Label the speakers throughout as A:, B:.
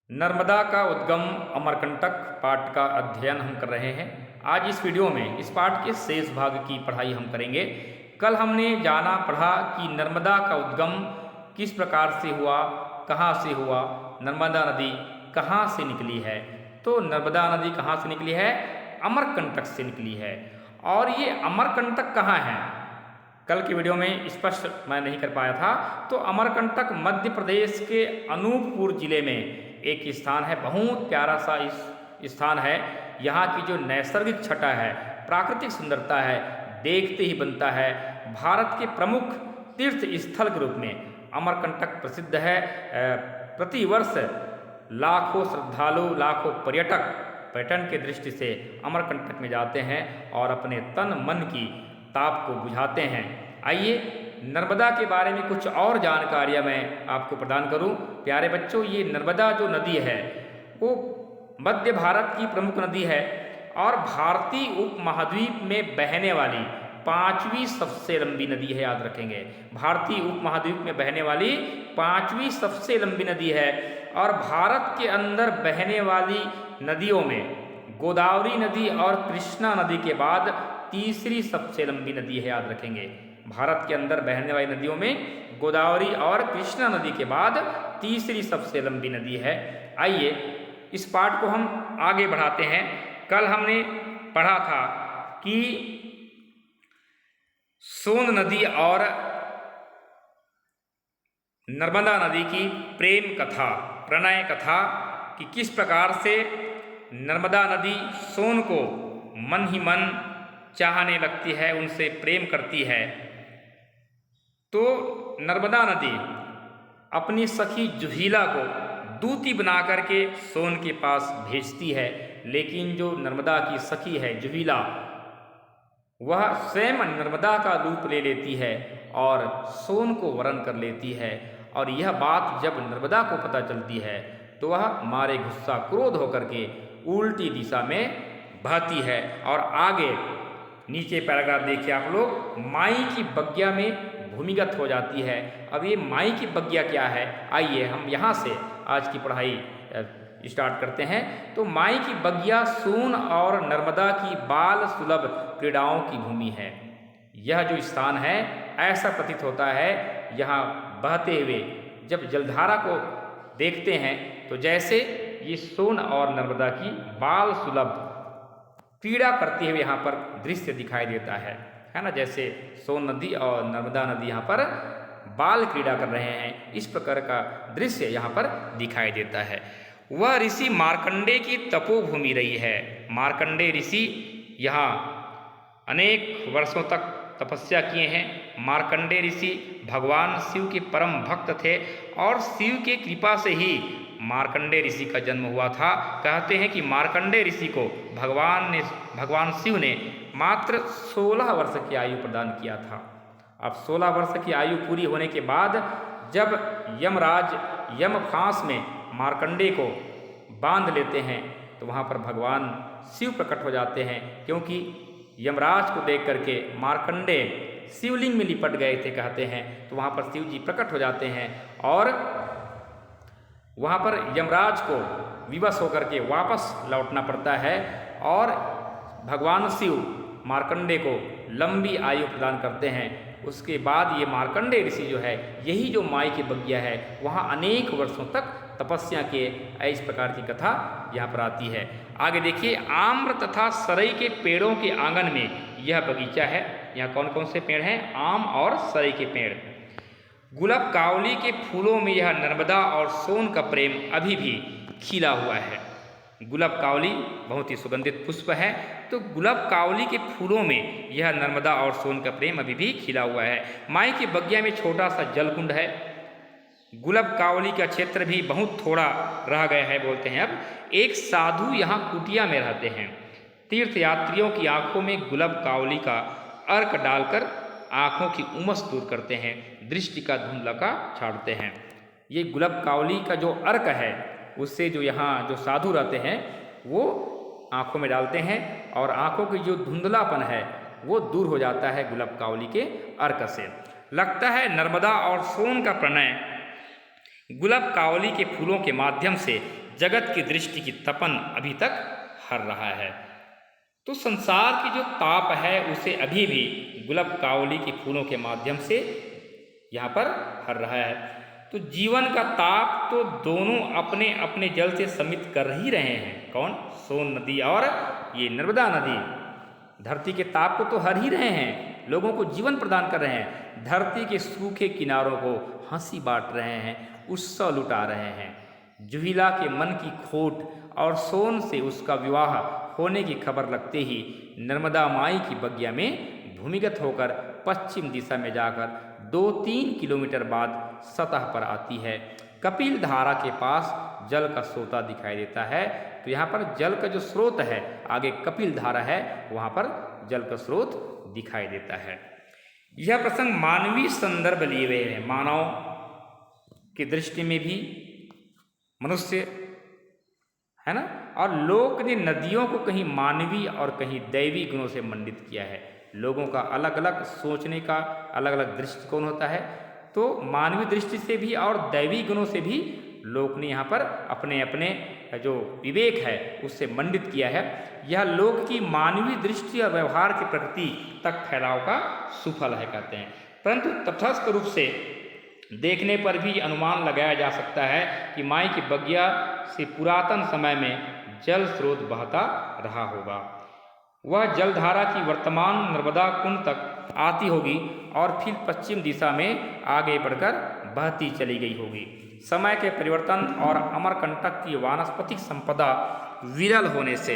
A: नर्मदा का उद्गम अमरकंटक पाठ का अध्ययन हम कर रहे हैं। आज इस वीडियो में इस पाठ के शेष भाग की पढ़ाई हम करेंगे। कल हमने जाना पढ़ा कि नर्मदा का उद्गम किस प्रकार से हुआ, कहाँ से हुआ, नर्मदा नदी कहाँ से निकली है। तो नर्मदा नदी कहाँ से निकली है? अमरकंटक से निकली है। और ये अमरकंटक कहाँ है? कल की वीडियो में स्पष्ट मैं नहीं कर पाया था। तो अमरकंटक मध्य प्रदेश के अनूपपुर जिले में एक स्थान है। बहुत प्यारा सा इस स्थान है। यहाँ की जो नैसर्गिक छटा है, प्राकृतिक सुंदरता है, देखते ही बनता है। भारत के प्रमुख तीर्थ स्थल के रूप में अमरकंटक प्रसिद्ध है। प्रतिवर्ष लाखों श्रद्धालु, लाखों पर्यटन के दृष्टि से अमरकंटक में जाते हैं और अपने तन मन की ताप को बुझाते हैं। आइए नर्मदा के बारे में कुछ और जानकारियां मैं आपको प्रदान करूं। प्यारे बच्चों, ये नर्मदा जो नदी है वो मध्य भारत की प्रमुख नदी है और भारतीय उपमहाद्वीप में बहने वाली पांचवी सबसे लंबी नदी है। याद रखेंगे, भारतीय उपमहाद्वीप में बहने वाली पांचवी सबसे लंबी नदी है। और भारत के अंदर बहने वाली नदियों में गोदावरी नदी और कृष्णा नदी के बाद तीसरी सबसे लंबी नदी है। याद रखेंगे, भारत के अंदर बहने वाली नदियों में गोदावरी और कृष्णा नदी के बाद तीसरी सबसे लंबी नदी है। आइए इस पाठ को हम आगे बढ़ाते हैं। कल हमने पढ़ा था कि सोन नदी और नर्मदा नदी की प्रेम कथा, प्रणय कथा कि किस प्रकार से नर्मदा नदी सोन को मन ही मन चाहने लगती है, उनसे प्रेम करती है। तो नर्मदा नदी अपनी सखी जुहीला को दूती बना करके सोन के पास भेजती है, लेकिन जो नर्मदा की सखी है जुहीला, वह स्वयं नर्मदा का रूप ले लेती है और सोन को वरण कर लेती है। और यह बात जब नर्मदा को पता चलती है तो वह मारे गुस्सा क्रोध होकर के उल्टी दिशा में बहती है। और आगे नीचे पैराग्राफ देखिए आप लोग, माई की बग्या में भूमिगत हो जाती है। अब ये माई की बग्या क्या है, आइए हम यहाँ से आज की पढ़ाई स्टार्ट करते हैं। तो माई की बग्या सोन और नर्मदा की बाल सुलभ क्रीड़ाओं की भूमि है। यह जो स्थान है, ऐसा प्रतीत होता है यहाँ बहते हुए जब जलधारा को देखते हैं तो जैसे ये सोन और नर्मदा की बाल सुलभ क्रीड़ा करते हुए यहाँ पर दृश्य दिखाई देता है ना। जैसे सोन नदी और नर्मदा नदी यहाँ पर बाल क्रीड़ा कर रहे हैं, इस प्रकार का दृश्य यहाँ पर दिखाई देता है। वह ऋषि मार्कंडे की तपोभूमि रही है। मार्कंडे ऋषि यहाँ अनेक वर्षों तक तपस्या किए हैं। मार्कंडे ऋषि भगवान शिव के परम भक्त थे और शिव के कृपा से ही मार्कंडे ऋषि का जन्म हुआ था। कहते हैं कि मार्कंडे ऋषि को भगवान शिव ने मात्र 16 वर्ष की आयु प्रदान किया था। अब 16 वर्ष की आयु पूरी होने के बाद जब यमराज यमफांस में मार्कंडे को बांध लेते हैं तो वहाँ पर भगवान शिव प्रकट हो जाते हैं, क्योंकि यमराज को देख करके मार्कंडे शिवलिंग में लिपट गए थे कहते हैं। तो वहाँ पर शिव जी प्रकट हो जाते हैं और वहाँ पर यमराज को विवश होकर के वापस लौटना पड़ता है और भगवान शिव मार्कंडे को लंबी आयु प्रदान करते हैं। उसके बाद ये मार्कंडे ऋषि जो है, यही जो माई की बग्या है, वहाँ अनेक वर्षों तक तपस्या के इस प्रकार की कथा यहाँ पर आती है। आगे देखिए, आम्र तथा सरई के पेड़ों के आंगन में यह बगीचा है। यहाँ कौन कौन से पेड़ हैं? आम और सरई के पेड़। गुलाब कावली के फूलों में यह नर्मदा और सोन का प्रेम अभी भी खिला हुआ है। गुलाब कावली बहुत ही सुगंधित पुष्प है, तो गुलाब कावली के फूलों में यह नर्मदा और सोन का प्रेम अभी भी खिला हुआ है। माई की बग्या में छोटा सा जलकुंड है। गुलाब कावली का क्षेत्र भी बहुत थोड़ा रह गया है बोलते हैं। अब एक साधु यहाँ कुटिया में रहते हैं। तीर्थ यात्रियों की आंखों में गुलाब कावली का अर्क डालकर आंखों की उमस दूर करते हैं, दृष्टि का धुंधलाका छाड़ते हैं। ये गुलाब कावली का जो अर्क है, उससे जो यहाँ जो साधु रहते हैं वो आंखों में डालते हैं और आंखों की जो धुंधलापन है वो दूर हो जाता है गुलाब कावली के अर्क से। लगता है नर्मदा और सोन का प्रणय गुलाब कावली के फूलों के माध्यम से जगत की दृष्टि की तपन अभी तक हर रहा है। तो संसार की जो ताप है उसे अभी भी गुलाब कावली के फूलों के माध्यम से यहाँ पर हर रहा है। तो जीवन का ताप तो दोनों अपने अपने जल से शमित कर ही रहे हैं। कौन? सोन नदी और ये नर्मदा नदी धरती के ताप को तो हर ही रहे हैं, लोगों को जीवन प्रदान कर रहे हैं, धरती के सूखे किनारों को हंसी बांट रहे हैं, उत्सव लुटा रहे हैं। जुहिला के मन की खोट और सोन से उसका विवाह होने की खबर लगते ही नर्मदा माई की बगिया में भूमिगत होकर पश्चिम दिशा में जाकर 2-3 किलोमीटर बाद सतह पर आती है। कपिल धारा के पास जल का सोता दिखाई देता है। तो यहाँ पर जल का जो स्रोत है, आगे कपिल धारा है, वहाँ पर जल का स्रोत दिखाई देता है। यह प्रसंग मानवीय संदर्भ लिए हुए है। मानव की दृष्टि में भी मनुष्य है ना, और लोक ने नदियों को कहीं मानवीय और कहीं दैवी गुणों से मंडित किया है। लोगों का अलग अलग सोचने का अलग अलग दृष्टिकोण होता है। तो मानवीय दृष्टि से भी और दैवी गुणों से भी लोक ने यहाँ पर अपने अपने जो विवेक है उससे मंडित किया है। यह लोक की मानवीय दृष्टि और व्यवहार की प्रकृति तक फैलाव का सुफल है कहते हैं। परंतु तटस्थ रूप से देखने पर भी अनुमान लगाया जा सकता है कि माई की बगिया से पुरातन समय में जल स्रोत बहता रहा होगा। वह जलधारा की वर्तमान नर्मदा कुंड तक आती होगी और फिर पश्चिम दिशा में आगे बढ़कर बहती चली गई होगी। समय के परिवर्तन और अमरकंटक की वानस्पतिक संपदा विरल होने से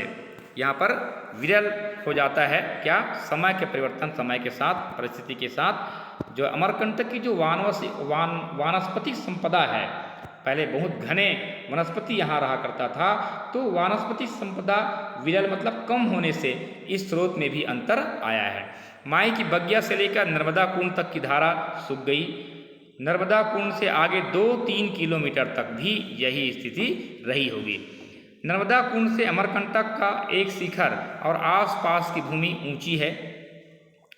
A: यहाँ पर विरल हो जाता है। क्या? समय के परिवर्तन, समय के साथ, परिस्थिति के साथ जो अमरकंटक की जो वानस्पतिक संपदा है, पहले बहुत घने वनस्पति यहाँ रहा करता था, तो वानस्पतिक संपदा विरल मतलब कम होने से इस स्रोत में भी अंतर आया है। माई की बगिया से लेकर नर्मदा कुंड तक की धारा सूख गई। नर्मदा कुंड से आगे 2-3 किलोमीटर तक भी यही स्थिति रही होगी। नर्मदा कुंड से अमरकंटक का एक शिखर और आसपास की भूमि ऊंची है,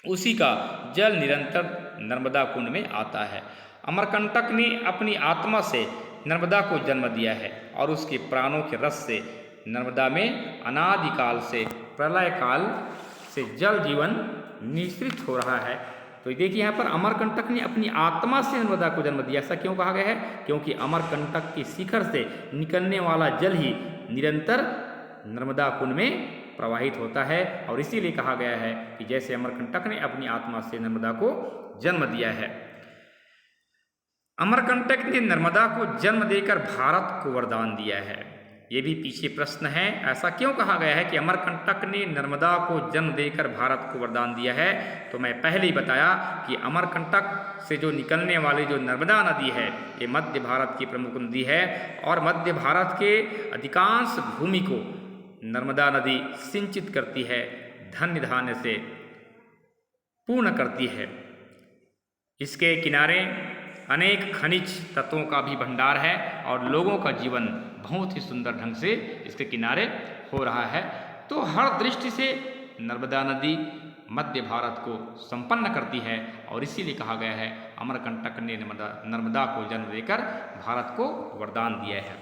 A: उसी का जल निरंतर नर्मदा कुंड में आता है। अमरकंटक ने अपनी आत्मा से नर्मदा को जन्म दिया है और उसके प्राणों के रस से नर्मदा में अनादिकाल से प्रलय काल से जल जीवन निश्रित हो रहा है। तो देखिए यहाँ पर अमरकंटक ने अपनी आत्मा से नर्मदा को जन्म दिया। ऐसा क्यों कहा गया है? क्योंकि अमरकंटक के शिखर से निकलने वाला जल ही निरंतर नर्मदा कुंड में प्रवाहित होता है और इसीलिए कहा गया है कि जैसे अमरकंटक ने अपनी आत्मा से नर्मदा को जन्म दिया है। अमरकंटक ने नर्मदा को जन्म देकर भारत को वरदान दिया है। ये भी पीछे प्रश्न है, ऐसा क्यों कहा गया है कि अमरकंटक ने नर्मदा को जन्म देकर भारत को वरदान दिया है? तो मैं पहले ही बताया कि अमरकंटक से जो निकलने वाली जो नर्मदा नदी है, ये मध्य भारत की प्रमुख नदी है और मध्य भारत के अधिकांश भूमि को नर्मदा नदी सिंचित करती है, धन्य धान्य से पूर्ण करती है। इसके किनारे अनेक खनिज तत्वों का भी भंडार है और लोगों का जीवन बहुत ही सुंदर ढंग से इसके किनारे हो रहा है। तो हर दृष्टि से नर्मदा नदी मध्य भारत को संपन्न करती है और इसीलिए कहा गया है अमरकंटक ने नर्मदा को जन्म देकर भारत को वरदान दिया है।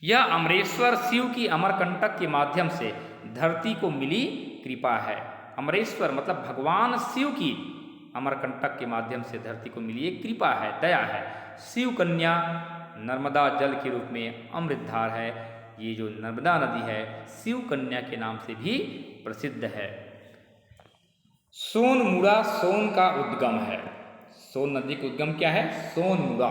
A: यह अमरेश्वर शिव की अमरकंटक के माध्यम से धरती को मिली कृपा है। अमरेश्वर मतलब भगवान शिव की अमरकंटक के माध्यम से धरती को मिली एक कृपा है, दया है। शिव कन्या नर्मदा जल के रूप में अमृतधार है। ये जो नर्मदा नदी है शिव कन्या के नाम से भी प्रसिद्ध है। सोनमुड़ा सोन का उद्गम है। सोन नदी का उद्गम क्या है? सोनमुड़ा,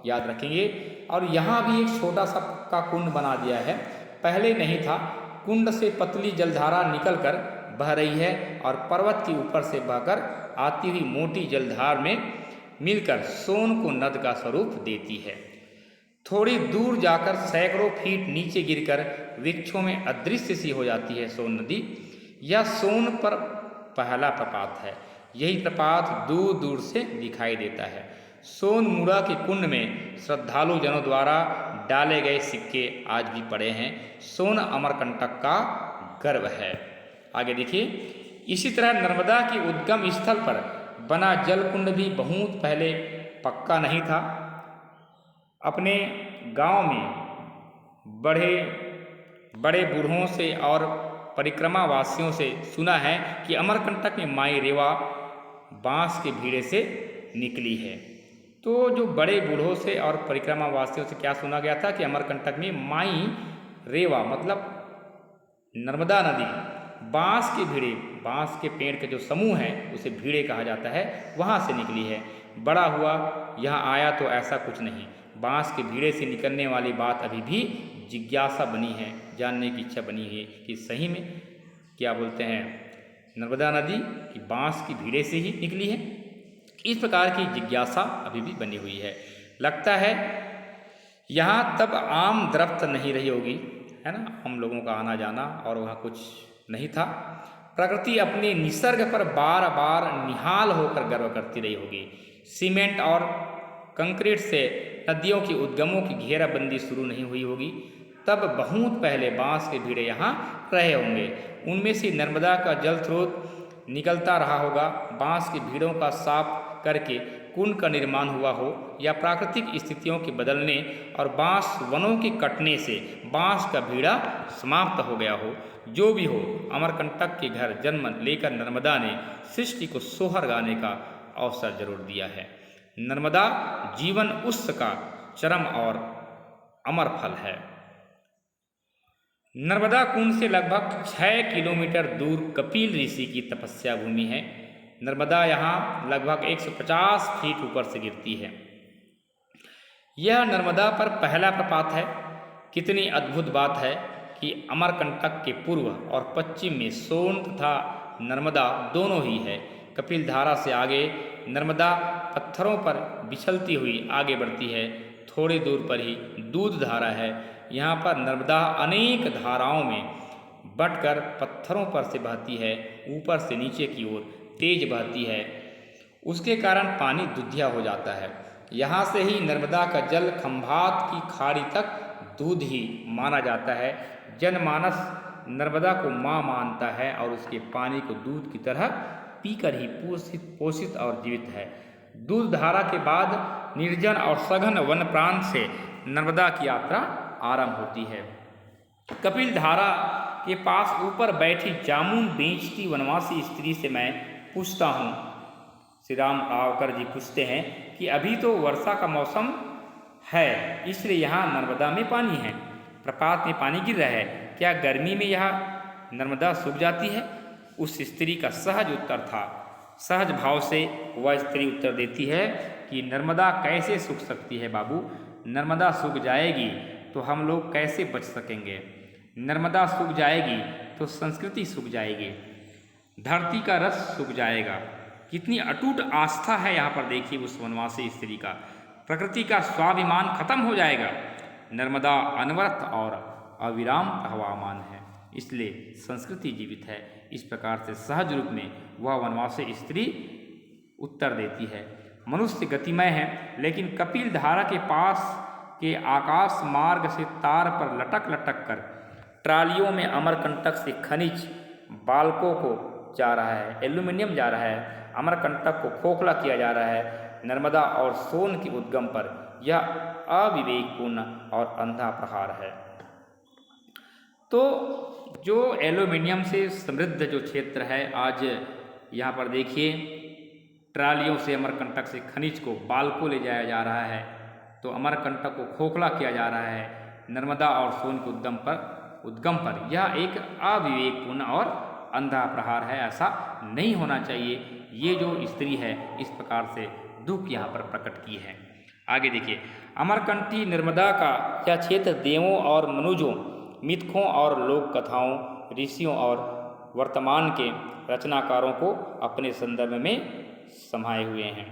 A: याद रखेंगे। और यहाँ भी एक छोटा सा का कुंड बना दिया है, पहले नहीं था। कुंड से पतली जलधारा निकलकर बह रही है और पर्वत के ऊपर से बहकर आती हुई मोटी जलधार में मिलकर सोन को नद का स्वरूप देती है। थोड़ी दूर जाकर सैकड़ों फीट नीचे गिरकर वृक्षों में अदृश्य सी हो जाती है सोन नदी। यह सोन पर पहला प्रपात है। यही प्रपात दूर दूर से दिखाई देता है। सोनमुड़ा के कुंड में श्रद्धालु जनों द्वारा डाले गए सिक्के आज भी पड़े हैं। सोन अमरकंटक का गर्व है। आगे देखिए, इसी तरह नर्मदा के उद्गम स्थल पर बना जल कुंड भी बहुत पहले पक्का नहीं था। अपने गांव में बड़े बड़े बूढ़ों से और परिक्रमा वासियों से सुना है कि अमरकंटक में माई रेवा बांस के भीड़े से निकली है। तो जो बड़े बूढ़ों से और परिक्रमा वासियों से क्या सुना गया था कि अमरकंटक में माई रेवा मतलब नर्मदा नदी बांस के भीड़े, बांस के पेड़ के जो समूह है उसे भीड़े कहा जाता है, वहाँ से निकली है। बड़ा हुआ यहाँ आया तो ऐसा कुछ नहीं, बांस के भीड़े से निकलने वाली बात अभी भी जिज्ञासा बनी है, जानने की इच्छा बनी है कि सही में क्या बोलते हैं नर्मदा नदी की बांस की भीड़े से ही निकली है। इस प्रकार की जिज्ञासा अभी भी बनी हुई है। लगता है यहाँ तब आम दरख्त नहीं रही होगी, है ना, हम लोगों का आना जाना और वहाँ कुछ नहीं था। प्रकृति अपने निसर्ग पर बार बार निहाल होकर गर्व करती रही होगी। सीमेंट और कंक्रीट से नदियों की उद्गमों की घेराबंदी शुरू नहीं हुई होगी। तब बहुत पहले बांस के भीड़े यहाँ रहे होंगे, उनमें से नर्मदा का जल स्रोत निकलता रहा होगा। बांस की भीड़ों का साफ करके कुंड का निर्माण हुआ हो या प्राकृतिक स्थितियों के बदलने और बांस वनों के कटने से बांस का भीड़ा समाप्त हो गया हो, जो भी हो, अमरकंटक के घर जन्म लेकर नर्मदा ने सृष्टि को सोहर गाने का अवसर जरूर दिया है। नर्मदा जीवन उत्स का चरम और अमर फल है। नर्मदा कुंड से लगभग 6 किलोमीटर दूर कपिल ऋषि की तपस्या भूमि है। नर्मदा यहाँ लगभग 150 फीट ऊपर से गिरती है। यह नर्मदा पर पहला प्रपात है। कितनी अद्भुत बात है कि अमरकंटक के पूर्व और पश्चिम में सोन तथा नर्मदा दोनों ही है। कपिल धारा से आगे नर्मदा पत्थरों पर बिछलती हुई आगे बढ़ती है। थोड़ी दूर पर ही दूध धारा है। यहाँ पर नर्मदा अनेक धाराओं में बटकर पत्थरों पर से बहती है, ऊपर से नीचे की ओर तेज बहती है। उसके कारण पानी दुधिया हो जाता है। यहाँ से ही नर्मदा का जल खंभात की खाड़ी तक दूध ही माना जाता है। जनमानस नर्मदा को माँ मानता है और उसके पानी को दूध की तरह पीकर ही पोषित और जीवित है। दूध धारा के बाद निर्जन और सघन वन प्रांत से नर्मदा की यात्रा आरंभ होती है। कपिल धारा के पास ऊपर बैठी जामुन बेचती वनवासी स्त्री से मैं पूछता हूँ, श्री राम रावकर जी पूछते हैं कि अभी तो वर्षा का मौसम है, इसलिए यहाँ नर्मदा में पानी है, प्रपात में पानी गिर रहा है, क्या गर्मी में यह नर्मदा सूख जाती है? उस स्त्री का सहज उत्तर था। सहज भाव से वह स्त्री उत्तर देती है कि नर्मदा कैसे सूख सकती है बाबू, नर्मदा सूख जाएगी तो हम लोग कैसे बच सकेंगे? नर्मदा सूख जाएगी तो संस्कृति सूख जाएगी, धरती का रस सूख जाएगा। कितनी अटूट आस्था है यहाँ पर देखिए उस वनवासी स्त्री का। प्रकृति का स्वाभिमान खत्म हो जाएगा। नर्मदा अनवरत और अविराम प्रवाहमान है, इसलिए संस्कृति जीवित है। इस प्रकार से सहज रूप में वह वनवासी स्त्री उत्तर देती है। मनुष्य गतिमय है, लेकिन कपिल धारा के पास के आकाश मार्ग से तार पर लटक लटक कर ट्रालियों में अमरकंटक से खनिज बालकों को जा रहा है, एल्यूमिनियम जा रहा है, अमरकंटक को खोखला किया जा रहा है। नर्मदा और सोन की उद्गम पर यह अविवेकपूर्ण और अंधा प्रहार है। तो जो एल्यूमिनियम से समृद्ध जो क्षेत्र है, आज यहाँ पर देखिए ट्रालियों से अमरकंटक से खनिज को बालकों ले जाया जा रहा है, तो अमरकंटक को खोखला किया जा रहा है। नर्मदा और सोन के उद्गम पर यह एक अविवेकपूर्ण और अंधा प्रहार है, ऐसा नहीं होना चाहिए। ये जो स्त्री है इस प्रकार से दुख यहाँ पर प्रकट की है। आगे देखिए, अमरकंटी नर्मदा का यह क्षेत्र देवों और मनुजों, मिथकों और लोक कथाओं, ऋषियों और वर्तमान के रचनाकारों को अपने संदर्भ में समाये हुए हैं।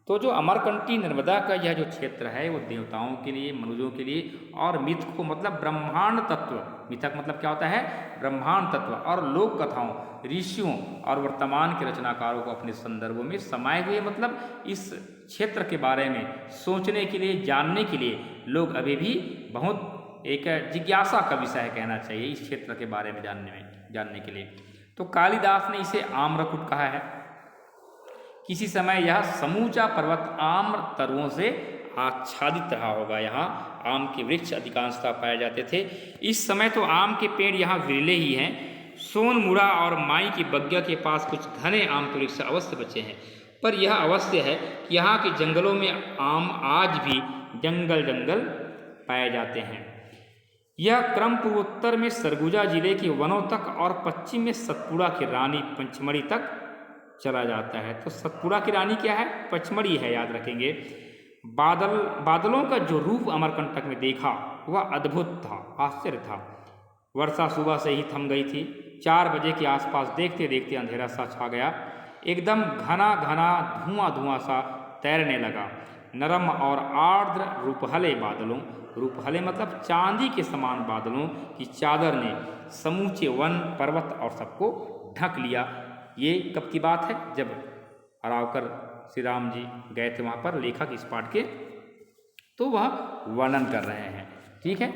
A: तो जो अमरकंटी नर्मदा का यह जो क्षेत्र है वो देवताओं के लिए, मनुजों के लिए और मिथ को मतलब ब्रह्मांड तत्व, मिथक मतलब क्या होता है? ब्रह्मांड तत्व, और लोक कथाओं, ऋषियों और वर्तमान के रचनाकारों को अपने संदर्भों में समाये हुए, मतलब इस क्षेत्र के बारे में सोचने के लिए, जानने के लिए लोग अभी भी बहुत एक जिज्ञासा का विषय कहना चाहिए इस क्षेत्र के बारे में जानने के लिए। तो कालिदास ने इसे आम्रकूट कहा है। किसी समय यह समूचा पर्वत आम्र तरुओं से आच्छादित रहा होगा। यहाँ आम के वृक्ष अधिकांशतः पाए जाते थे। इस समय तो आम के पेड़ यहाँ विरले ही हैं। सोनमुड़ा और माई की बग्गा के पास कुछ घने आम के वृक्ष अवश्य बचे हैं, पर यह अवश्य है कि यहाँ के जंगलों में आम आज भी जंगल जंगल पाए जाते हैं। यह क्रम पूर्वोत्तर में सरगुजा जिले के वनों तक और पश्चिम में सतपुड़ा की रानी पंचमढ़ी तक चला जाता है। तो सतपुड़ा की रानी क्या है? पचमढ़ी है, याद रखेंगे। बादलों का जो रूप अमरकंटक में देखा वह अद्भुत था, आश्चर्य था। वर्षा सुबह से ही थम गई थी। 4 बजे के आसपास देखते देखते अंधेरा सा छा गया। एकदम घना घना धुआं धुआं सा तैरने लगा। नरम और आर्द्र रूपहले बादलों, रूपहले मतलब चांदी के समान बादलों की चादर ने समूचे वन, पर्वत और सबको ढक लिया। ये कब की बात है? जब अरावकर श्री राम जी गए थे वहाँ पर, लेखक इस पाठ के, तो वह वर्णन कर रहे हैं। ठीक है,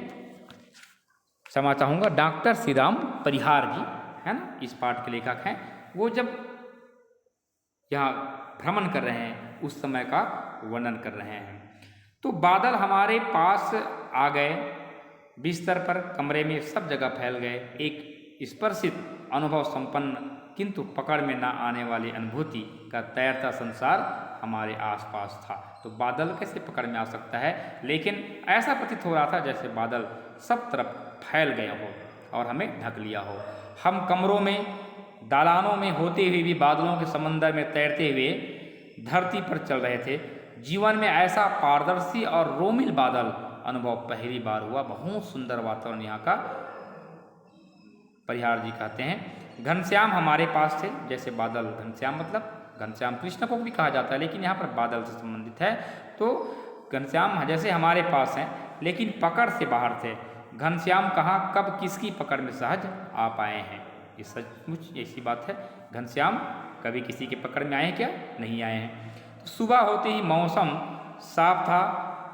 A: क्षमा चाहूँगा, डॉक्टर श्री राम परिहार जी है ना, इस पाठ के लेखक हैं। वो जब यहाँ भ्रमण कर रहे हैं उस समय का वर्णन कर रहे हैं। तो बादल हमारे पास आ गए, बिस्तर पर, कमरे में, सब जगह फैल गए। एक स्पर्शित अनुभव संपन्न किंतु पकड़ में ना आने वाली अनुभूति का तैरता संसार हमारे आसपास था। तो बादल कैसे पकड़ में आ सकता है? लेकिन ऐसा प्रतीत हो रहा था जैसे बादल सब तरफ फैल गए हो और हमें ढक लिया हो। हम कमरों में, दालानों में होते हुए भी बादलों के समंदर में तैरते हुए धरती पर चल रहे थे। जीवन में ऐसा पारदर्शी और रोमिल बादल अनुभव पहली बार हुआ। बहुत सुंदर वातावरण यहाँ का, परिहार जी कहते हैं। घनश्याम हमारे पास थे, जैसे बादल, घनश्याम मतलब घनश्याम कृष्ण को भी कहा जाता है, लेकिन यहाँ पर बादल से संबंधित है। तो घनश्याम जैसे हमारे पास हैं, लेकिन पकड़ से बाहर थे। घनश्याम कहाँ, कब, किसकी पकड़ में सहज आ पाए हैं? ये सचमुच ऐसी बात है। घनश्याम कभी किसी के पकड़ में आए हैं क्या? नहीं आए हैं। तो सुबह होते ही मौसम साफ था।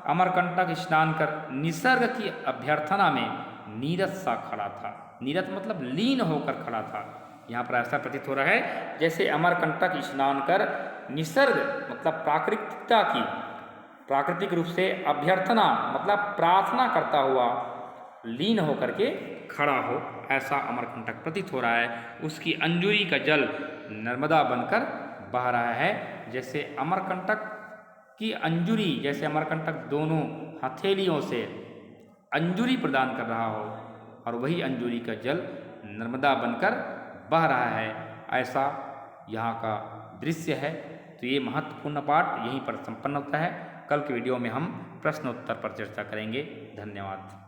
A: अमरकंटक स्नान कर निसर्ग की अभ्यर्थना में नीरस सा खड़ा था। नीरस मतलब लीन होकर खड़ा था। यहाँ पर ऐसा प्रतीत हो रहा है जैसे अमरकंटक स्नान कर निसर्ग मतलब प्राकृतिकता की, प्राकृतिक रूप से अभ्यर्थना मतलब प्रार्थना करता हुआ लीन होकर के खड़ा हो, ऐसा अमरकंटक प्रतीत हो रहा है। उसकी अंजुरी का जल नर्मदा बनकर बह रहा है। जैसे अमरकंटक की अंजुरी, जैसे अमरकंटक दोनों हथेलियों से अंजुरी प्रदान कर रहा हो और वही अंजुरी का जल नर्मदा बनकर बह रहा है, ऐसा यहाँ का दृश्य है। तो ये महत्वपूर्ण पाठ यहीं पर संपन्न होता है। कल के वीडियो में हम प्रश्न उत्तर पर चर्चा करेंगे। धन्यवाद।